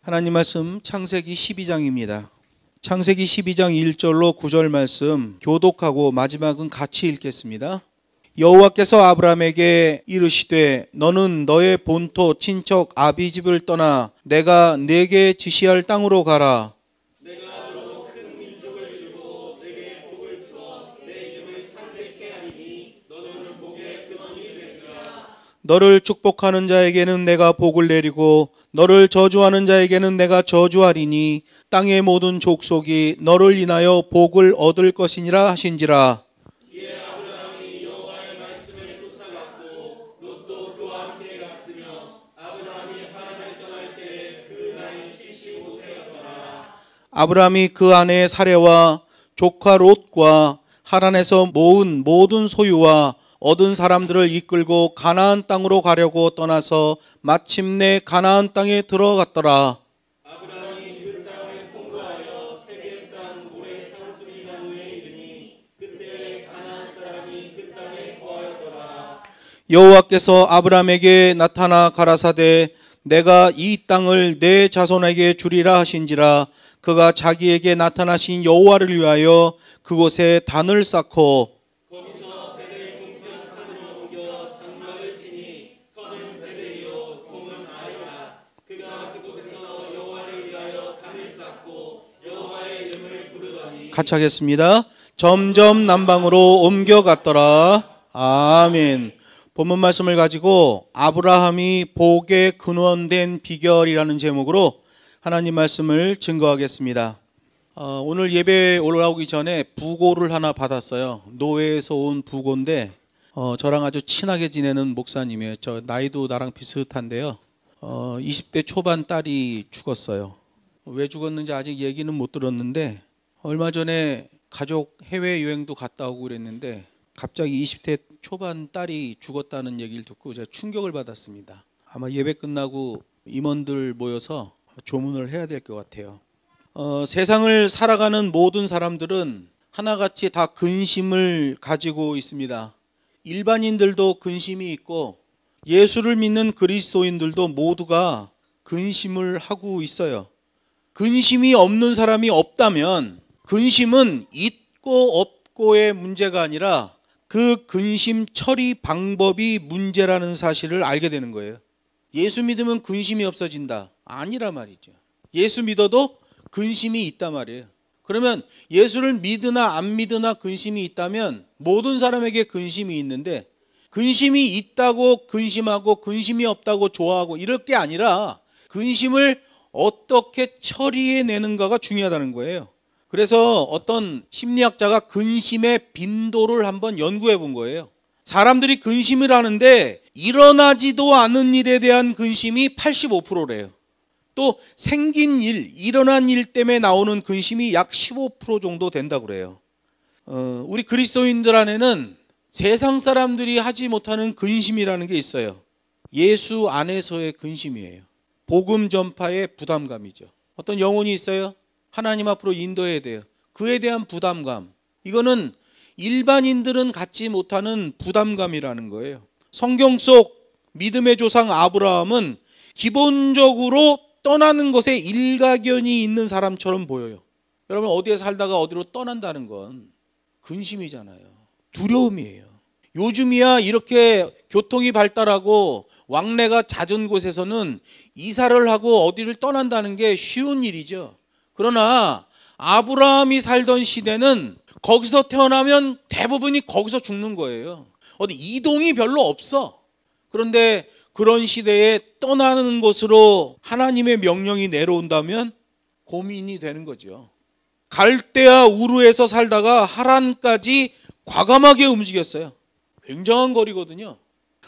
하나님 말씀 창세기 12장입니다. 창세기 12장 1절로 9절 말씀 교독하고 마지막은 같이 읽겠습니다. 여호와께서 아브라함에게 이르시되 너는 너의 본토 친척 아비 집을 떠나 내가 네게 지시할 땅으로 가라. 내가 너로 큰 민족을 이루고 내게 복을 주어 내 이름을 창대케 하리니 너는 복의 근원이 되리라. 너를 축복하는 자에게는 내가 복을 내리고 너를 저주하는 자에게는 내가 저주하리니 땅의 모든 족속이 너를 인하여 복을 얻을 것이니라 하신지라. 이에 아브라함이 여호와의 말씀을 쫓아갔고 롯도 그와 함께 갔으며 아브라함이 하란을 떠날 때에 그 나이 75세였더라. 아브라함이 그 아내의 사레와 조카 롯과 하란에서 모은 모든 소유와 얻은 사람들을 이끌고 가나안 땅으로 가려고 떠나서 마침내 가나안 땅에 들어갔더라. 아브라함이 그 땅을 통과하여 세겜 땅 모래 상수리 나무에 이르니 그때 가나안 사람이 그 땅에 거하였더라. 여호와께서 아브라함에게 나타나 가라사대 내가 이 땅을 내 자손에게 주리라 하신지라. 그가 자기에게 나타나신 여호와를 위하여 그곳에 단을 쌓고 거기서 베델 동편 산으로 옮겨 장막을 치니 서는 베델이요 동은 아이라. 그가 그곳에서 여호와를 위하여 단을 쌓고 여호와의 이름을 부르더니 같이 하겠습니다. 점점 남방으로 옮겨갔더라. 아멘. 본문 말씀을 가지고 아브라함이 복의 근원된 비결이라는 제목으로 하나님 말씀을 증거하겠습니다. 오늘 예배에 올라오기 전에 부고를 하나 받았어요. 노회에서 온 부고인데 저랑 아주 친하게 지내는 목사님이에요. 저 나이도 나랑 비슷한데요. 20대 초반 딸이 죽었어요. 왜 죽었는지 아직 얘기는 못 들었는데 얼마 전에 가족 해외여행도 갔다 오고 그랬는데 갑자기 20대 초반 딸이 죽었다는 얘기를 듣고 제가 충격을 받았습니다. 아마 예배 끝나고 임원들 모여서 조문을 해야 될 것 같아요. 세상을 살아가는 모든 사람들은 하나같이 다 근심을 가지고 있습니다. 일반인들도 근심이 있고 예수를 믿는 그리스도인들도 모두가 근심을 하고 있어요. 근심이 없는 사람이 없다면 근심은 있고 없고의 문제가 아니라 그 근심 처리 방법이 문제라는 사실을 알게 되는 거예요. 예수 믿으면 근심이 없어진다. 아니라 말이죠. 예수 믿어도 근심이 있단 말이에요. 그러면 예수를 믿으나 안 믿으나 근심이 있다면 모든 사람에게 근심이 있는데 근심이 있다고 근심하고 근심이 없다고 좋아하고 이럴 게 아니라 근심을 어떻게 처리해내는가가 중요하다는 거예요. 그래서 어떤 심리학자가 근심의 빈도를 한번 연구해 본 거예요. 사람들이 근심을 하는데 일어나지도 않은 일에 대한 근심이 85%래요. 또 생긴 일, 일어난 일 때문에 나오는 근심이 약 15% 정도 된다고 그래요. 우리 그리스도인들 안에는 세상 사람들이 하지 못하는 근심이라는 게 있어요. 예수 안에서의 근심이에요. 복음 전파의 부담감이죠. 어떤 영혼이 있어요. 하나님 앞으로 인도해야 돼요. 그에 대한 부담감. 이거는 일반인들은 갖지 못하는 부담감이라는 거예요. 성경 속 믿음의 조상 아브라함은 기본적으로 떠나는 것에 일가견이 있는 사람처럼 보여요. 여러분 어디에 살다가 어디로 떠난다는 건 근심이잖아요. 두려움이에요. 요즘이야 이렇게 교통이 발달하고 왕래가 잦은 곳에서는 이사를 하고 어디를 떠난다는 게 쉬운 일이죠. 그러나 아브라함이 살던 시대는 거기서 태어나면 대부분이 거기서 죽는 거예요. 어디 이동이 별로 없어. 그런데 그런 시대에 떠나는 곳으로 하나님의 명령이 내려온다면 고민이 되는 거죠. 갈대아 우르에서 살다가 하란까지 과감하게 움직였어요. 굉장한 거리거든요.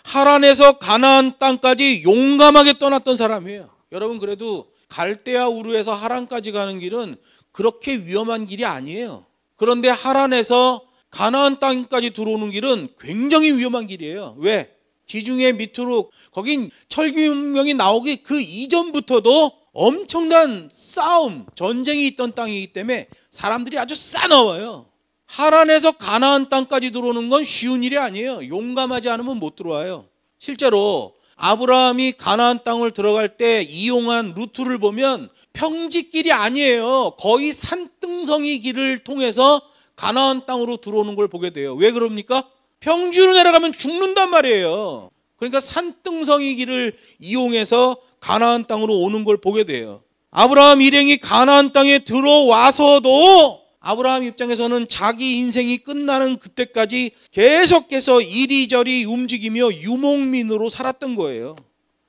하란에서 가나안 땅까지 용감하게 떠났던 사람이에요. 여러분 그래도 갈대아 우르에서 하란까지 가는 길은 그렇게 위험한 길이 아니에요. 그런데 하란에서 가나안 땅까지 들어오는 길은 굉장히 위험한 길이에요. 왜? 지중해 밑으로 거긴 철기문명이 나오기 그 이전부터도 엄청난 싸움, 전쟁이 있던 땅이기 때문에 사람들이 아주 싸나워요. 하란에서 가나안 땅까지 들어오는 건 쉬운 일이 아니에요. 용감하지 않으면 못 들어와요. 실제로 아브라함이 가나안 땅을 들어갈 때 이용한 루트를 보면 평지길이 아니에요. 거의 산등성이 길을 통해서 가나안 땅으로 들어오는 걸 보게 돼요. 왜 그럽니까? 평지로 내려가면 죽는단 말이에요. 그러니까 산등성이 길을 이용해서 가나안 땅으로 오는 걸 보게 돼요. 아브라함 일행이 가나안 땅에 들어와서도 아브라함 입장에서는 자기 인생이 끝나는 그때까지 계속해서 이리저리 움직이며 유목민으로 살았던 거예요.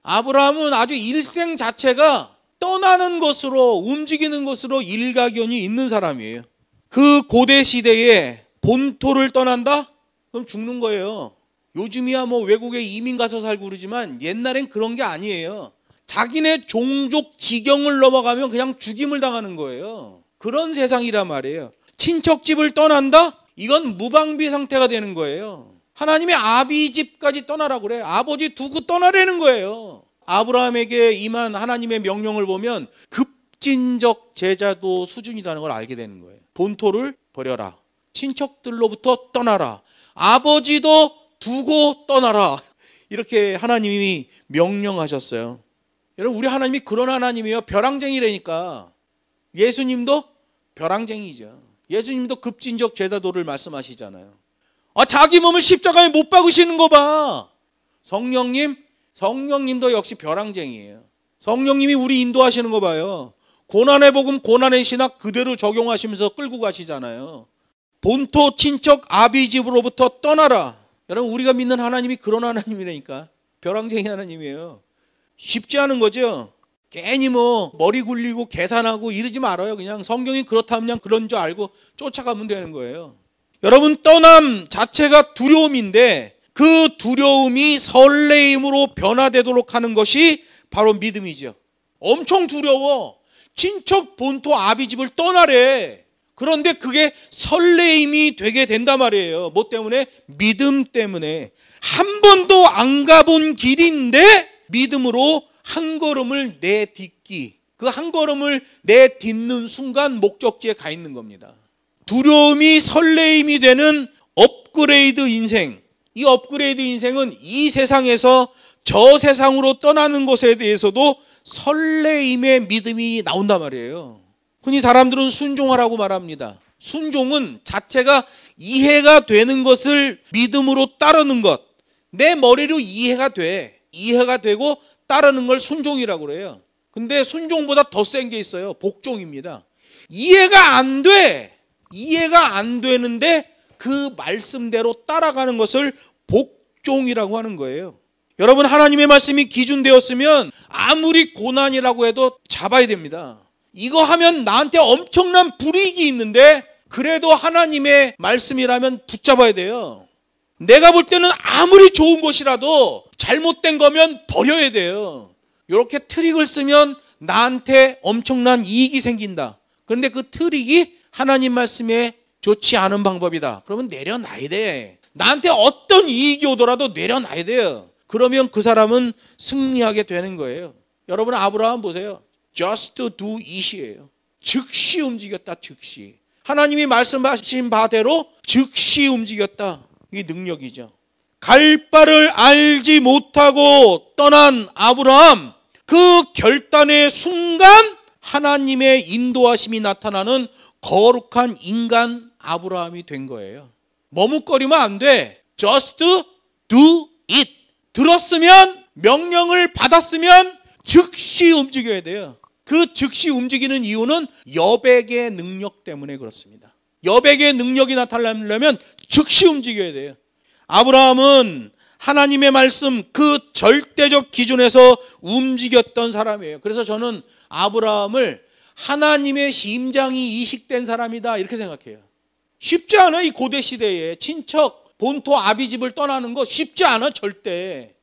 아브라함은 아주 일생 자체가 떠나는 것으로, 움직이는 것으로 일가견이 있는 사람이에요. 그 고대 시대에 본토를 떠난다? 그럼 죽는 거예요. 요즘이야 뭐 외국에 이민 가서 살고 그러지만 옛날엔 그런 게 아니에요. 자기네 종족 지경을 넘어가면 그냥 죽임을 당하는 거예요. 그런 세상이란 말이에요. 친척집을 떠난다? 이건 무방비 상태가 되는 거예요. 하나님의 아비집까지 떠나라고 그래. 아버지 두고 떠나라는 거예요. 아브라함에게 임한 하나님의 명령을 보면 급진적 제자도 수준이라는 걸 알게 되는 거예요. 본토를 버려라. 친척들로부터 떠나라. 아버지도 두고 떠나라. 이렇게 하나님이 명령하셨어요. 여러분, 우리 하나님이 그런 하나님이에요. 벼랑쟁이라니까. 예수님도 벼랑쟁이죠. 예수님도 급진적 제자도를 말씀하시잖아요. 자기 몸을 십자가에 못 박으시는 거 봐. 성령님도 역시 벼랑쟁이에요. 성령님이 우리 인도하시는 거 봐요. 고난의 복음, 고난의 신학 그대로 적용하시면서 끌고 가시잖아요. 본토 친척 아비집으로부터 떠나라. 여러분, 우리가 믿는 하나님이 그런 하나님이라니까. 벼랑쟁이 하나님이에요. 쉽지 않은 거죠. 괜히 뭐 머리 굴리고 계산하고 이러지 말아요. 그냥 성경이 그렇다면 그냥 그런 줄 알고 쫓아가면 되는 거예요. 여러분, 떠남 자체가 두려움인데 그 두려움이 설레임으로 변화되도록 하는 것이 바로 믿음이죠. 엄청 두려워. 친척 본토 아비집을 떠나래. 그런데 그게 설레임이 되게 된단 말이에요. 뭐 때문에? 믿음 때문에. 한 번도 안 가본 길인데 믿음으로 한 걸음을 내딛기. 그 한 걸음을 내딛는 순간 목적지에 가 있는 겁니다. 두려움이 설레임이 되는 업그레이드 인생. 이 업그레이드 인생은 이 세상에서 저 세상으로 떠나는 것에 대해서도 설레임의 믿음이 나온단 말이에요. 흔히 사람들은 순종하라고 말합니다. 순종은 자체가 이해가 되는 것을 믿음으로 따르는 것. 내 머리로 이해가 돼. 이해가 되고 따르는 걸 순종이라고 그래요. 근데 순종보다 더 센 게 있어요. 복종입니다. 이해가 안 돼. 이해가 안 되는데 그 말씀대로 따라가는 것을 복종이라고 하는 거예요. 여러분, 하나님의 말씀이 기준되었으면 아무리 고난이라고 해도 잡아야 됩니다. 이거 하면 나한테 엄청난 불이익이 있는데 그래도 하나님의 말씀이라면 붙잡아야 돼요. 내가 볼 때는 아무리 좋은 것이라도 잘못된 거면 버려야 돼요. 이렇게 트릭을 쓰면 나한테 엄청난 이익이 생긴다. 그런데 그 트릭이 하나님 말씀에 좋지 않은 방법이다. 그러면 내려놔야 돼. 나한테 어떤 이익이 오더라도 내려놔야 돼요. 그러면 그 사람은 승리하게 되는 거예요. 여러분, 아브라함 보세요. Just do it이에요. 즉시 움직였다. 즉시. 하나님이 말씀하신 바대로 즉시 움직였다. 이게 능력이죠. 갈 바를 알지 못하고 떠난 아브라함, 그 결단의 순간 하나님의 인도하심이 나타나는 거룩한 인간 아브라함이 된 거예요. 머뭇거리면 안 돼. Just do it. 들었으면, 명령을 받았으면 즉시 움직여야 돼요. 그 즉시 움직이는 이유는 여백의 능력 때문에 그렇습니다. 여백의 능력이 나타나려면 즉시 움직여야 돼요. 아브라함은 하나님의 말씀 그 절대적 기준에서 움직였던 사람이에요. 그래서 저는 아브라함을 하나님의 심장이 이식된 사람이다 이렇게 생각해요. 쉽지 않아. 이 고대 시대에 친척 본토 아비집을 떠나는 거 쉽지 않아. 절대.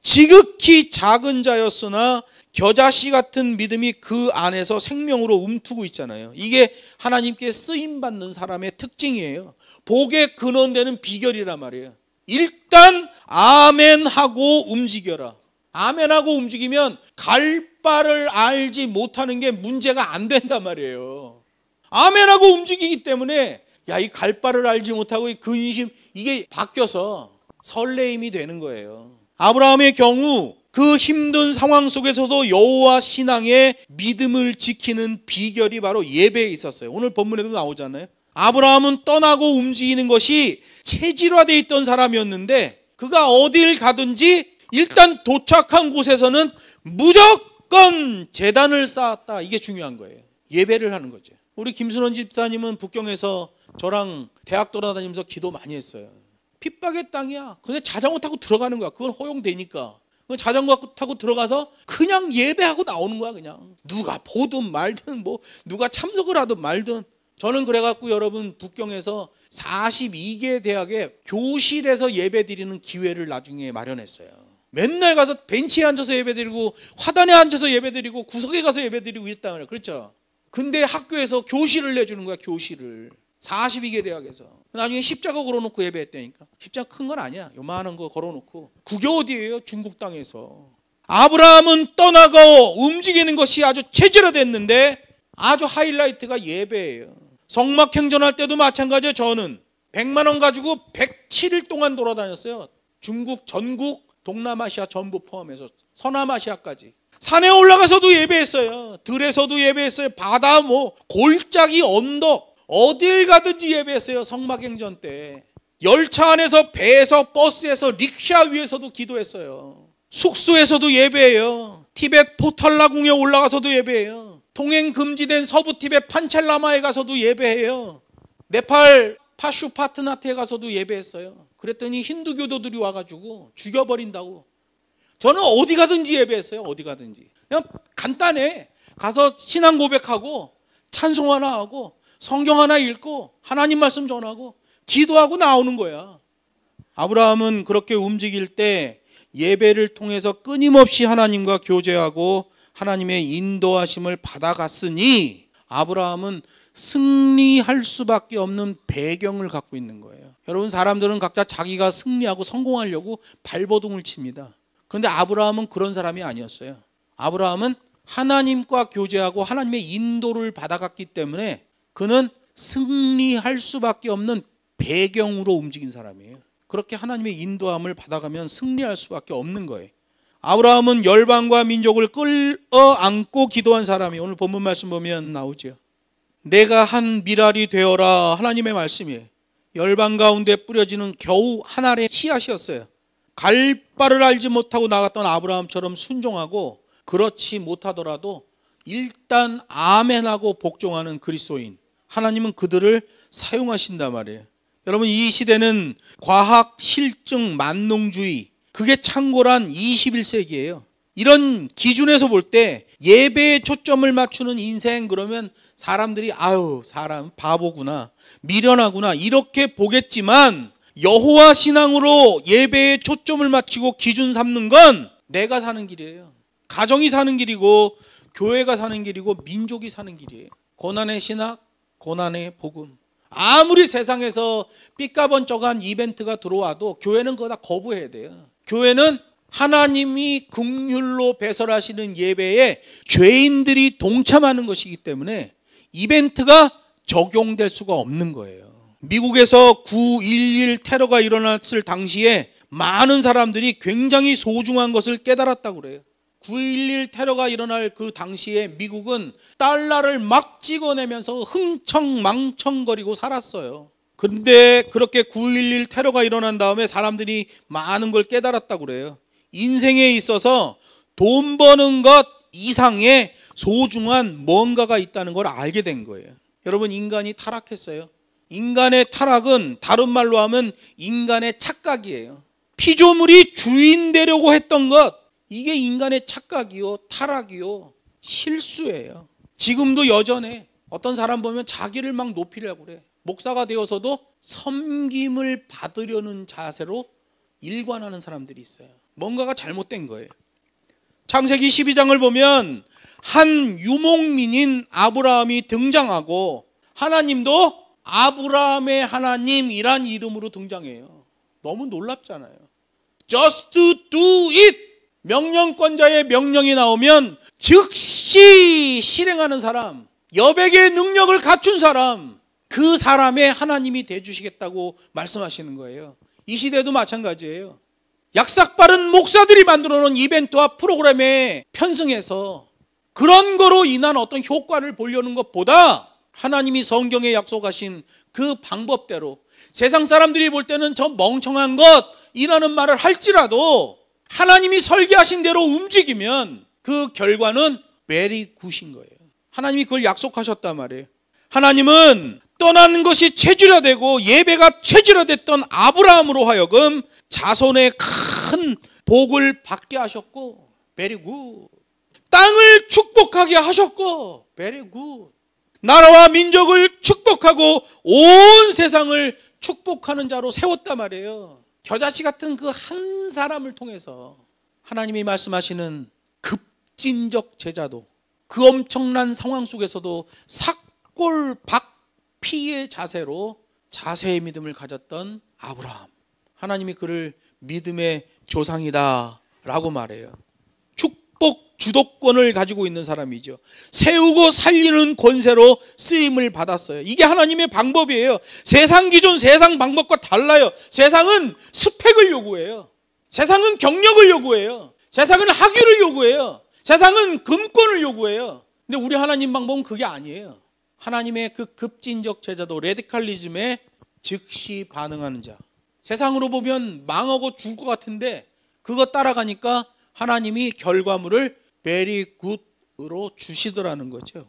지극히 작은 자였으나 겨자씨 같은 믿음이 그 안에서 생명으로 움트고 있잖아요. 이게 하나님께 쓰임받는 사람의 특징이에요. 복의 근원되는 비결이란 말이에요. 일단 아멘하고 움직여라. 아멘하고 움직이면 갈 바를 알지 못하는 게 문제가 안 된단 말이에요. 아멘하고 움직이기 때문에 이 갈 바를 알지 못하고 이 근심 이게 바뀌어서 설레임이 되는 거예요. 아브라함의 경우 그 힘든 상황 속에서도 여호와 신앙의 믿음을 지키는 비결이 바로 예배에 있었어요. 오늘 본문에도 나오잖아요. 아브라함은 떠나고 움직이는 것이 체질화되어 있던 사람이었는데 그가 어딜 가든지 일단 도착한 곳에서는 무조건 제단을 쌓았다. 이게 중요한 거예요. 예배를 하는 거죠. 우리 김순원 집사님은 북경에서 저랑 대학 돌아다니면서 기도 많이 했어요. 핍박의 땅이야. 근데 자전거 타고 들어가는 거야. 그건 허용되니까. 자전거 타고 들어가서 그냥 예배하고 나오는 거야. 그냥 누가 보든 말든 뭐 누가 참석을 하든 말든. 저는 그래갖고 여러분 북경에서 42개 대학에 교실에서 예배 드리는 기회를 나중에 마련했어요. 맨날 가서 벤치에 앉아서 예배 드리고 화단에 앉아서 예배 드리고 구석에 가서 예배 드리고 이랬단 말이에요. 그렇죠? 근데 학교에서 교실을 내주는 거야. 교실을. 42개 대학에서. 나중에 십자가 걸어놓고 예배했다니까. 십자가 큰 건 아니야. 요만한 거 걸어놓고. 그게 어디예요? 중국 땅에서. 아브라함은 떠나고 움직이는 것이 아주 체질화됐는데 아주 하이라이트가 예배예요. 성막행전할 때도 마찬가지예요. 저는 100만 원 가지고 107일 동안 돌아다녔어요. 중국 전국 동남아시아 전부 포함해서 서남아시아까지. 산에 올라가서도 예배했어요. 들에서도 예배했어요. 바다 뭐 골짜기 언덕 어딜 가든지 예배했어요. 성막행전 때. 열차 안에서 배에서 버스에서 릭샤 위에서도 기도했어요. 숙소에서도 예배해요. 티벳 포탈라궁에 올라가서도 예배해요. 통행 금지된 서부 티벳 판첼라마에 가서도 예배해요. 네팔 파슈파트나트에 가서도 예배했어요. 그랬더니 힌두교도들이 와가지고 죽여버린다고. 저는 어디 가든지 예배했어요. 어디 가든지. 그냥 간단해. 가서 신앙 고백하고 찬송 하나 하고 성경 하나 읽고 하나님 말씀 전하고 기도하고 나오는 거야. 아브라함은 그렇게 움직일 때 예배를 통해서 끊임없이 하나님과 교제하고 하나님의 인도하심을 받아갔으니 아브라함은 승리할 수밖에 없는 배경을 갖고 있는 거예요. 여러분, 사람들은 각자 자기가 승리하고 성공하려고 발버둥을 칩니다. 그런데 아브라함은 그런 사람이 아니었어요. 아브라함은 하나님과 교제하고 하나님의 인도를 받아갔기 때문에 그는 승리할 수밖에 없는 배경으로 움직인 사람이에요. 그렇게 하나님의 인도함을 받아가면 승리할 수밖에 없는 거예요. 아브라함은 열방과 민족을 끌어안고 기도한 사람이 오늘 본문 말씀 보면 나오죠. 내가 한 밀알이 되어라. 하나님의 말씀이에요. 열방 가운데 뿌려지는 겨우 한 알의 씨앗이었어요. 갈 바를 알지 못하고 나갔던 아브라함처럼 순종하고 그렇지 못하더라도 일단 아멘하고 복종하는 그리스도인, 하나님은 그들을 사용하신단 말이에요. 여러분, 이 시대는 과학, 실증, 만농주의, 그게 창궐한 21세기예요. 이런 기준에서 볼 때 예배에 초점을 맞추는 인생, 그러면 사람들이 아유, 사람 바보구나, 미련하구나 이렇게 보겠지만 여호와 신앙으로 예배에 초점을 맞추고 기준 삼는 건 내가 사는 길이에요. 가정이 사는 길이고 교회가 사는 길이고 민족이 사는 길이에요. 고난의 신학, 고난의 복음. 아무리 세상에서 삐까번쩍한 이벤트가 들어와도 교회는 그거 다 거부해야 돼요. 교회는 하나님이 긍휼로 배설하시는 예배에 죄인들이 동참하는 것이기 때문에 이벤트가 적용될 수가 없는 거예요. 미국에서 9.11 테러가 일어났을 당시에 많은 사람들이 굉장히 소중한 것을 깨달았다고 그래요. 9.11 테러가 일어날 그 당시에 미국은 달러를 막 찍어내면서 흥청망청거리고 살았어요. 근데 그렇게 9.11 테러가 일어난 다음에 사람들이 많은 걸 깨달았다고 그래요. 인생에 있어서 돈 버는 것 이상의 소중한 뭔가가 있다는 걸 알게 된 거예요. 여러분, 인간이 타락했어요. 인간의 타락은 다른 말로 하면 인간의 착각이에요. 피조물이 주인 되려고 했던 것, 이게 인간의 착각이요, 타락이요, 실수예요. 지금도 여전해. 어떤 사람 보면 자기를 막 높이려고 그래. 목사가 되어서도 섬김을 받으려는 자세로 일관하는 사람들이 있어요. 뭔가가 잘못된 거예요. 창세기 12장을 보면 한 유목민인 아브라함이 등장하고 하나님도 아브라함의 하나님이란 이름으로 등장해요. 너무 놀랍잖아요. Just do it. 명령권자의 명령이 나오면 즉시 실행하는 사람, 여백의 능력을 갖춘 사람, 그 사람의 하나님이 되어주시겠다고 말씀하시는 거예요. 이 시대도 마찬가지예요. 약삭빠른 목사들이 만들어 놓은 이벤트와 프로그램에 편승해서 그런 거로 인한 어떤 효과를 보려는 것보다 하나님이 성경에 약속하신 그 방법대로 세상 사람들이 볼 때는 저 멍청한 것이라는 말을 할지라도 하나님이 설계하신 대로 움직이면 그 결과는 very good인 거예요. 하나님이 그걸 약속하셨단 말이에요. 하나님은 떠나는 것이 체질화되고 예배가 체질화됐던 아브라함으로 하여금 자손의 큰 복을 받게 하셨고 very good. 땅을 축복하게 하셨고 very good. 나라와 민족을 축복하고 온 세상을 축복하는 자로 세웠단 말이에요. 겨자씨 같은 그 한 사람을 통해서 하나님이 말씀하시는 급진적 제자도 그 엄청난 상황 속에서도 삭골박피의 자세로 자세의 믿음을 가졌던 아브라함. 하나님이 그를 믿음의 조상이다 라고 말해요. 축복 주도권을 가지고 있는 사람이죠. 세우고 살리는 권세로 쓰임을 받았어요. 이게 하나님의 방법이에요. 세상 기존 세상 방법과 달라요. 세상은 스펙을 요구해요. 세상은 경력을 요구해요. 세상은 학위를 요구해요. 세상은 금권을 요구해요. 근데 우리 하나님 방법은 그게 아니에요. 하나님의 그 급진적 제자도 레디칼리즘에 즉시 반응하는 자. 세상으로 보면 망하고 죽을 것 같은데 그거 따라가니까 하나님이 결과물을 very good으로 주시더라는 거죠.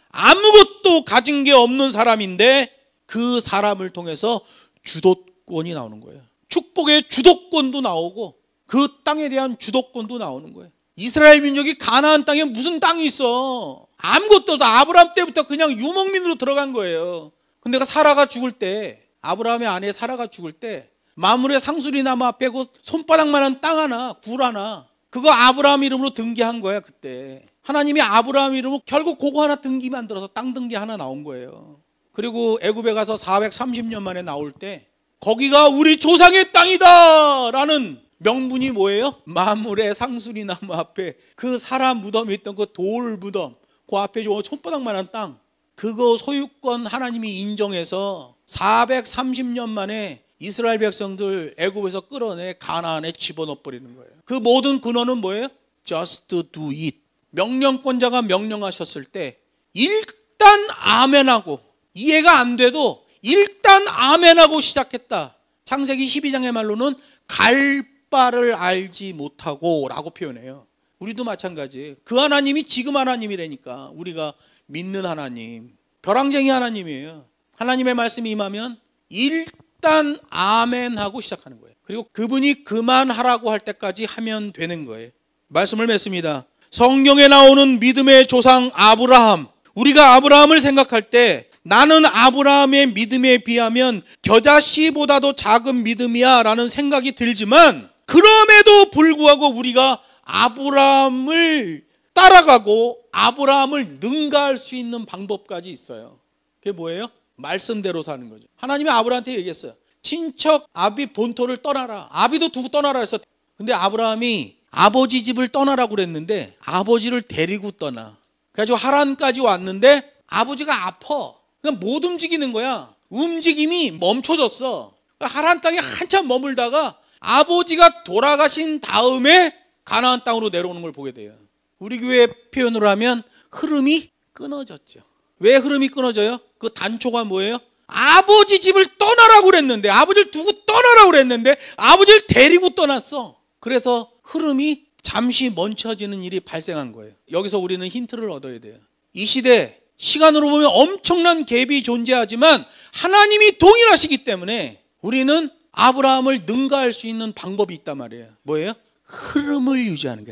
아무것도 가진 게 없는 사람인데 그 사람을 통해서 주도권이 나오는 거예요. 축복의 주도권도 나오고 그 땅에 대한 주도권도 나오는 거예요. 이스라엘 민족이 가나안 땅에 무슨 땅이 있어? 아무것도 없어. 아브라함 때부터 그냥 유목민으로 들어간 거예요. 근데 사라가 죽을 때, 아브라함의 아내 사라가 죽을 때 마물의 상수리 나무 앞에 그 손바닥만한 땅 하나, 굴 하나, 그거 아브라함 이름으로 등기한 거야. 그때 하나님이 아브라함 이름으로 결국 그거 하나 등기 만들어서 땅 등기 하나 나온 거예요. 그리고 애굽에 가서 430년 만에 나올 때 거기가 우리 조상의 땅이다 라는 명분이 뭐예요? 마물의 상수리 나무 앞에 그 사람 무덤이 있던 그 돌 무덤, 그 앞에 손바닥만한 땅, 그거 소유권 하나님이 인정해서 430년 만에 이스라엘 백성들 애굽에서 끌어내 가나안에 집어넣어 버리는 거예요. 그 모든 근원은 뭐예요? Just do it. 명령권자가 명령하셨을 때 일단 아멘하고, 이해가 안 돼도 일단 아멘하고 시작했다. 창세기 12장의 말로는 갈 바를 알지 못하고 라고 표현해요. 우리도 마찬가지예요. 그 하나님이 지금 하나님이라니까. 우리가 믿는 하나님, 벼랑쟁이 하나님이에요. 하나님의 말씀이 임하면 일단 아멘하고 시작하는 거예요. 그리고 그분이 그만하라고 할 때까지 하면 되는 거예요. 말씀을 맺습니다. 성경에 나오는 믿음의 조상 아브라함, 우리가 아브라함을 생각할 때 나는 아브라함의 믿음에 비하면 겨자씨보다도 작은 믿음이야 라는 생각이 들지만, 그럼에도 불구하고 우리가 아브라함을 따라가고 아브라함을 능가할 수 있는 방법까지 있어요. 그게 뭐예요? 말씀대로 사는 거죠. 하나님이 아브라함한테 얘기했어요. 친척 아비 본토를 떠나라. 아비도 두고 떠나라 했어. 근데 아브라함이 아버지 집을 떠나라고 그랬는데 아버지를 데리고 떠나. 그래가지고 하란까지 왔는데 아버지가 아파. 그냥 못 움직이는 거야. 움직임이 멈춰졌어. 하란 땅에 한참 머물다가 아버지가 돌아가신 다음에 가나안 땅으로 내려오는 걸 보게 돼요. 우리 교회 표현으로 하면 흐름이 끊어졌죠. 왜 흐름이 끊어져요? 그 단초가 뭐예요? 아버지 집을 떠나라고 그랬는데, 아버지를 두고 떠나라고 그랬는데 아버지를 데리고 떠났어. 그래서 흐름이 잠시 멈춰지는 일이 발생한 거예요. 여기서 우리는 힌트를 얻어야 돼요. 이 시대 시간으로 보면 엄청난 갭이 존재하지만 하나님이 동일하시기 때문에 우리는 아브라함을 능가할 수 있는 방법이 있단 말이에요. 뭐예요? 흐름을 유지하는 게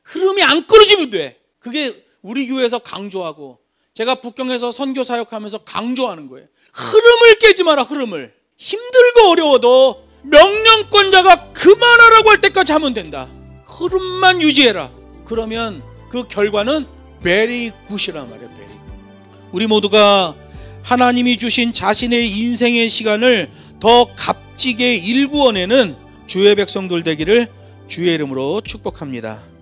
흐름이 안 끊어지면 돼. 그게 우리 교회에서 강조하고 제가 북경에서 선교 사역하면서 강조하는 거예요. 흐름을 깨지 마라. 흐름을. 힘들고 어려워도 명령권자가 그만하라고 할 때까지 하면 된다. 흐름만 유지해라. 그러면 그 결과는 very good이란 말이에요. very good. 우리 모두가 하나님이 주신 자신의 인생의 시간을 더 값지게 일구어내는 주의 백성들 되기를 주의 이름으로 축복합니다.